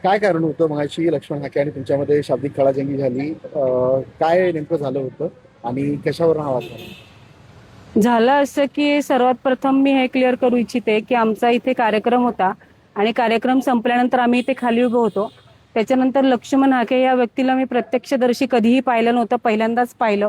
काय कारण होतं मगाशी लक्ष्मण हाके आणि तुमच्यामध्ये शाब्दिक खडाजंगी झाली? काय नेमकं झालं होतं आणि कशावर हा वाद झाला? झालं असं की सर्वात प्रथम मी हे क्लिअर करू इच्छिते की आमचा इथे कार्यक्रम होता आणि कार्यक्रम संपल्यानंतर आम्ही इथे खाली उभे होतो. त्याच्यानंतर लक्ष्मण हाके या व्यक्तीला मी प्रत्यक्षदर्शी कधीही पाहिलं नव्हतं, पहिल्यांदाच पाहिलं.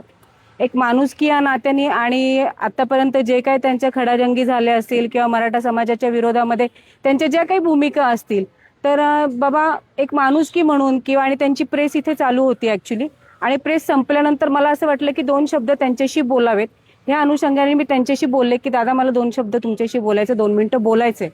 एक माणुसकी या नात्याने आणि आतापर्यंत जे काही त्यांच्या खडाजंगी झाल्या असतील किंवा मराठा समाजाच्या विरोधामध्ये त्यांच्या ज्या काही भूमिका असतील, तर बाबा एक माणुसकी म्हणून किंवा आणि त्यांची प्रेस इथे चालू होती ॲक्च्युली. आणि प्रेस संपल्यानंतर मला असं वाटलं की दोन शब्द त्यांच्याशी बोलावेत. ह्या अनुषंगाने मी त्यांच्याशी बोलले की दादा मला दोन शब्द तुमच्याशी बोलायचे, 2 मिनिटं बोलायचे.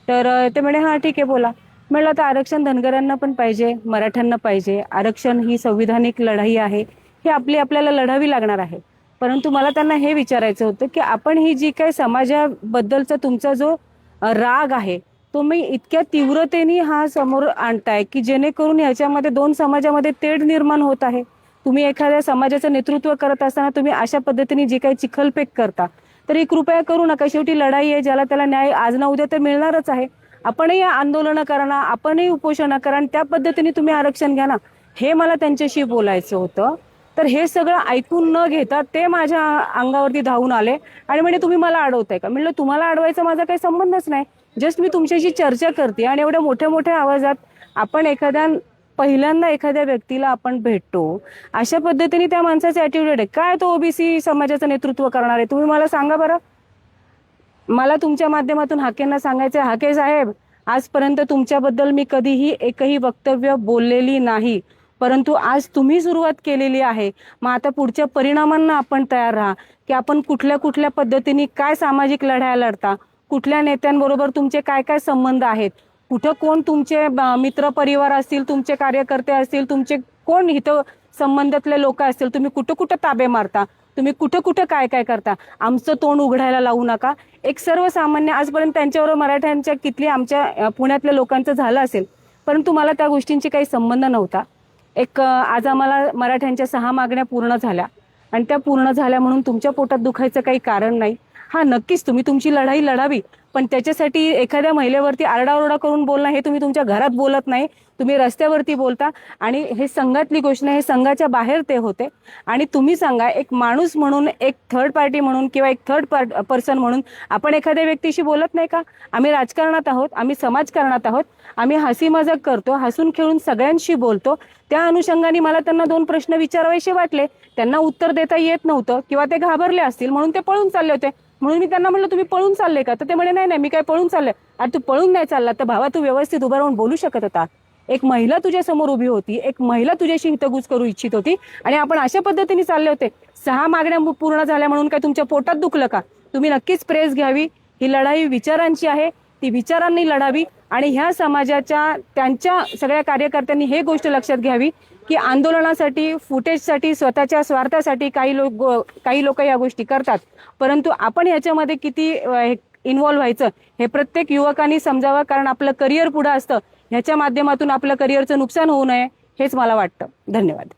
तर ते म्हणे हा ठीक आहे बोला. म्हणलं आता आरक्षण धनगरांना पण पाहिजे, मराठ्यांना पाहिजे. आरक्षण ही संविधानिक लढाई आहे, ही आपल्याला लढावी लागणार आहे. परंतु मला त्यांना हे विचारायचं होतं की आपण ही जी काही समाजाबद्दलचा तुमचा जो राग आहे तो मी इतक्या तीव्रतेने हा समोर आणताय की जेणेकरून ह्याच्यामध्ये दोन समाजामध्ये तेढ निर्माण होत आहे. तुम्ही एखाद्या समाजाचं नेतृत्व करत असताना तुम्ही अशा पद्धतीने जी काही चिखलफेक करता, तर ही कृपया करू नका. शेवटी लढाई आहे, ज्याला त्याला न्याय आज ना उद्या तर मिळणारच आहे. आपणही आंदोलनं करा ना, आपणही उपोषणं करा आणि त्या पद्धतीने तुम्ही आरक्षण घ्या ना, हे मला त्यांच्याशी बोलायचं होतं. तर हे सगळं ऐकून न घेता ते माझ्या अंगावरती धावून आले आणि म्हणे तुम्ही मला अडवताय का? म्हणलं तुम्हाला अडवायचा माझा काही संबंधच नाही. जस्ट मी तुमच्याशी चर्चा करते आणि एवढ्या मोठ्या मोठ्या आवाजात आपण पहिल्यांदा एखाद्या व्यक्तीला आपण भेटतो, अशा पद्धतीने त्या माणसाचं ॲटिट्यूड आहे काय? तो ओबीसी समाजाचं नेतृत्व करणार आहे? तुम्ही मला सांगा बरं. मला तुमच्या माध्यमातून हाकेंना सांगायचं आहे, हाके साहेब, आजपर्यंत तुमच्याबद्दल मी कधीही एकही वक्तव्य बोललेली नाही, परंतु आज तुम्ही सुरुवात केलेली आहे. मग आता पुढच्या परिणामांना आपण तयार राहा की आपण कुठल्या कुठल्या पद्धतीने काय सामाजिक लढाया लढता, कुठल्या नेत्यांबरोबर तुमचे काय काय संबंध आहेत, कुठं कोण तुमचे मित्र परिवार असतील, तुमचे कार्यकर्ते असतील, तुमचे कोण हित संबंधातले लोक असतील, तुम्ही कुठं कुठं ताबे मारता, तुम्ही कुठं कुठं काय काय करता. आमचं तोंड उघडायला लावू नका. एक सर्वसामान्य आजपर्यंत त्यांच्यावर मराठ्यांच्या किती आमच्या पुण्यातल्या लोकांचं झालं असेल, परंतु मला त्या गोष्टींची काही संबंध नव्हता. आज आम्हाला मराठ्यांच्या 6 मागण्या पूर्ण झाल्या आणि त्या पूर्ण झाल्या म्हणून तुमच्या पोटात दुखायचं काही कारण नाही. हा नक्कीच तुम्ही तुमची लढाई लढावी, पण त्याच्यासाठी एखाद्या महिलेवरती आरडाओरडा करून बोलणं हे तुम्ही तुमच्या घरात बोलत नाही, तुम्ही रस्त्यावरती बोलता. आणि हे संघातली गोष्ट नाही, हे संघाच्या बाहेर ते होते. आणि तुम्ही सांगा, एक माणूस म्हणून, एक थर्ड पार्टी म्हणून किंवा एक पर्सन म्हणून आपण एखाद्या व्यक्तीशी बोलत नाही का? आम्ही राजकारणात आहोत, आम्ही समाजकारणात आहोत, आम्ही हसी मजाक करतो, हसून खेळून सगळ्यांशी बोलतो. त्या अनुषंगाने मला त्यांना 2 प्रश्न विचारावेसे वाटले. त्यांना उत्तर देता येत नव्हतं किंवा ते घाबरले असतील म्हणून ते पळून चालले होते. म्हणून मी त्यांना म्हणलं तुम्ही पळून चालले का? तर ते म्हणे नाही नाही मी काय पळून चालले. अरे तू पळून नाही चालला तर भावा, तू व्यवस्थित उभं राहून बोलू शकत होता. एक महिला तुझ्या समोर उभी होती, एक महिला तुझ्याशी हितगुज करू इच्छित होती आणि आपण अशा पद्धतीने चालले होते. 6 मागण्या पूर्ण झाल्या म्हणून काय तुमच्या पोटात दुखलं का? तुम्ही नक्कीच प्रेस घ्यावी. ही लढाई विचारांची आहे, ती विचारांनी लढावी. आणि ह्या समाजाच्या त्यांच्या सगळ्या कार्यकर्त्यांनी हे गोष्ट लक्षात घ्यावी की आंदोलनासाठी, फुटेजसाठी, स्वतःच्या स्वार्थासाठी काही लोक या गोष्टी करतात, परंतु आपण याच्यामध्ये किती इन्व्हॉल्व्ह व्हायचं हे प्रत्येक युवकांनी समजावं. कारण आपलं करिअर पुढं असतं, ह्याच्या माध्यमातून आपलं करिअरचं नुकसान होऊ नये हेच मला वाटतं. धन्यवाद.